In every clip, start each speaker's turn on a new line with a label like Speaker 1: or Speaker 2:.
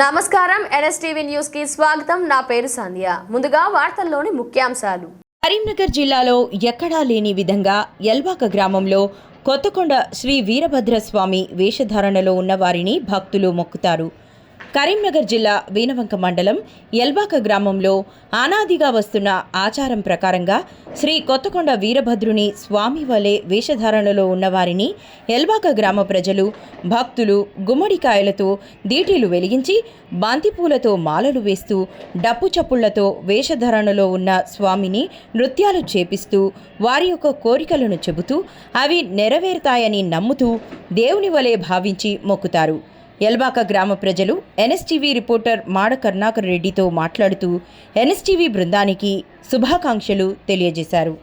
Speaker 1: నమస్కారం NSTV news కి స్వాగతం. నా పేరు సంధ్య. ముందుగా వార్తల్లోని ముఖ్యాంశాలు.
Speaker 2: కరీంనగర్ జిల్లాలో ఎక్కడా లేని విధంగా ఎల్బాక గ్రామంలో కొత్తకొండ శ్రీ వీరభద్రస్వామి వేషధారణలో ఉన్న వారిని భక్తులు మొక్కుతారు. కరీంనగర్ జిల్లా వీనవంక మండలం ఎల్బాక గ్రామంలో అనాదిగా వస్తున్న ఆచారం ప్రకారంగా శ్రీ కొత్తకొండ వీరభద్రుని స్వామి వలె వేషధారణలో ఉన్నవారిని ఎల్బాక గ్రామ ప్రజలు భక్తులు గుమ్మడికాయలతో దీటీలు వెలిగించి బంతిపూలతో మాలలు వేస్తూ డప్పు చప్పుళ్లతో వేషధారణలో ఉన్న స్వామిని నృత్యాలు చేపిస్తూ వారి యొక్క కోరికలను చెబుతూ అవి నెరవేరుతాయని నమ్ముతూ దేవుని వలె భావించి మొక్కుతారు. ఎల్బాక గ్రామ ప్రజలు ఎన్ఎస్టీవీ రిపోర్టర్ మాడ కరుణాకర్ రెడ్డితో మాట్లాడుతూ ఎన్ఎస్టీవీ బృందానికి శుభాకాంక్షలు తెలియజేశారు.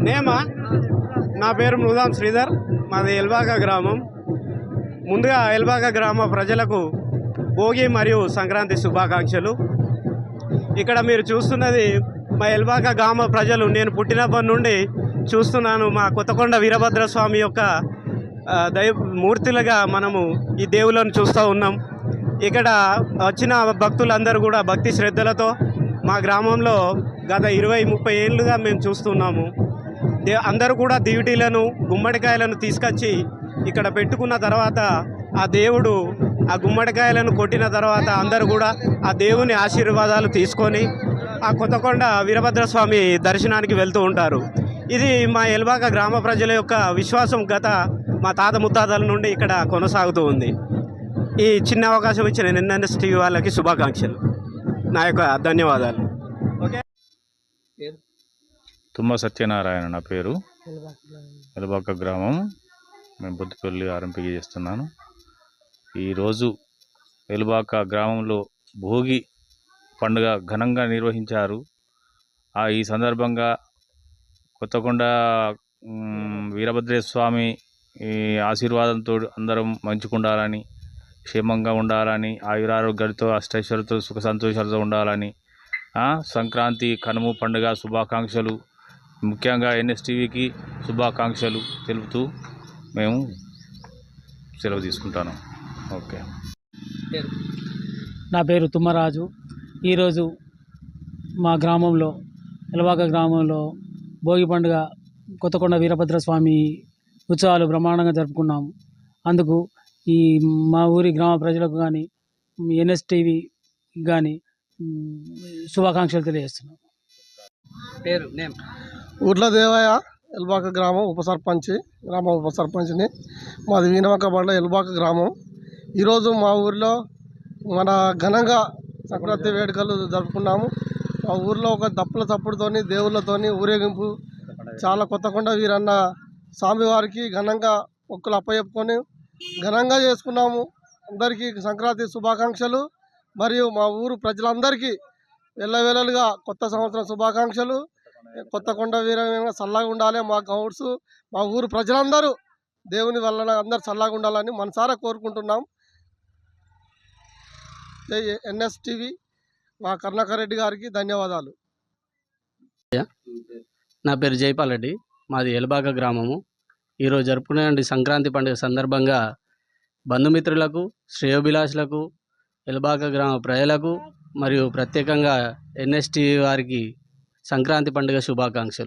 Speaker 3: నేమా నా పేరు మృదాం శ్రీధర్, మాది ఎల్బాక గ్రామం. ముందుగా ఎల్బాక గ్రామ ప్రజలకు భోగి మరియు సంక్రాంతి శుభాకాంక్షలు. ఇక్కడ మీరు చూస్తున్నది మా ఎల్బాక గ్రామ ప్రజలు, నేను పుట్టినప్పటి నుండి చూస్తున్నాను. మా కొత్తకొండ వీరభద్రస్వామి యొక్క మూర్తులుగా మనము ఈ దేవులను చూస్తూ ఉన్నాం. ఇక్కడ వచ్చిన భక్తులందరూ కూడా భక్తి శ్రద్ధలతో మా గ్రామంలో గత 20-30 ఏళ్ళుగా మేము చూస్తున్నాము. అందరూ కూడా దివిటీలను గుమ్మడికాయలను తీసుకొచ్చి ఇక్కడ పెట్టుకున్న తర్వాత ఆ దేవుడు ఆ గుమ్మడికాయలను కొట్టిన తర్వాత అందరూ కూడా ఆ దేవుని ఆశీర్వాదాలు తీసుకొని ఆ కొత్తకొండ వీరభద్రస్వామి దర్శనానికి వెళ్తూ ఉంటారు. ఇది మా ఎల్బాక గ్రామ ప్రజల యొక్క విశ్వాసం. గత మా తాత ముత్తాతల నుండి ఇక్కడ కొనసాగుతూ ఉంది. ఈ చిన్న అవకాశం ఇచ్చిన ఎన్ఎస్ టీవీ వాళ్ళకి శుభాకాంక్షలు. నా యొక్క ధన్యవాదాలు. ఓకే.
Speaker 4: తుమ్మ సత్యనారాయణ నా పేరు. ఎలబాక గ్రామం. మేము బుద్ధిపల్లి ఆర్ఎంపీ చేస్తున్నాను. ఈరోజు ఎలబాక గ్రామంలో భోగి పండుగ ఘనంగా నిర్వహించారు. ఈ సందర్భంగా కొత్తకొండ వీరభద్రేశ్వర స్వామి ఆశీర్వాదంతో అందరం మంచిగుండాలని, క్షేమంగా ఉండాలని, ఆయురారోగ్యాలతో అష్టైశ్వర్యాలతో సుఖ సంతోషాలతో ఉండాలని సంక్రాంతి కనుమ పండుగ శుభాకాంక్షలు. ముఖ్యంగా ఎన్ఎస్టీవీకి శుభాకాంక్షలు తెలుపుతూ మేము సెలవు తీసుకుంటాను. ఓకే.
Speaker 5: నా పేరు తుమ్మరాజు. ఈరోజు మా గ్రామంలో ఎలబాక గ్రామంలో భోగి పండుగ కొత్తకొండ వీరభద్ర స్వామి ఉత్సవాలు బ్రహ్మాండంగా జరుపుకున్నాము. అందుకు ఈ మా ఊరి గ్రామ ప్రజలకు కానీ ఎన్ఎస్టీవీ కానీ శుభాకాంక్షలు తెలియజేస్తున్నాం.
Speaker 6: పేరు నేమ్
Speaker 7: ఊర్ల దేవయ్య, ఎల్బాక గ్రామం గ్రామ ఉప సర్పంచ్ని. మాది వీనవంక బండ ఎల్బాక గ్రామం. ఈరోజు మా ఊరిలో మన ఘనంగా సంక్రాంతి వేడుకలు జరుపుకున్నాము. మా ఊరిలో ఒక దప్పుల చప్పుడుతోని దేవుళ్ళతోని ఊరేగింపు చాలా కొత్తకొండ వీరన్న స్వామివారికి ఘనంగా మొక్కులు అప్పచెప్పుకొని ఘనంగా చేసుకున్నాము. అందరికీ సంక్రాంతి శుభాకాంక్షలు. మరియు మా ఊరు ప్రజలందరికీ వెళ్ళవేళలుగా కొత్త సంవత్సరం శుభాకాంక్షలు. కొత్తకొండ వీరన్న చల్లగా ఉండాలి. మా గౌడ్స్, మా ఊరు ప్రజలందరూ దేవుని వలన అందరూ చల్లగా ఉండాలని మనసారా కోరుకుంటున్నాం. ఎన్ఎస్టీవీ మా కరుణాకర్ రెడ్డి గారికి ధన్యవాదాలు.
Speaker 6: నా పేరు జైపాల్ రెడ్డి. మాది ఎలబాక గ్రామము. ఈరోజు జరుపుకునే సంక్రాంతి పండుగ సందర్భంగా బంధుమిత్రులకు, శ్రేయోభిలాషులకు, ఎలబాక గ్రామ ప్రజలకు మరియు ప్రత్యేకంగా ఎన్ఎస్టీవీ వారికి సంక్రాంతి పండుగ శుభాకాంక్షలు.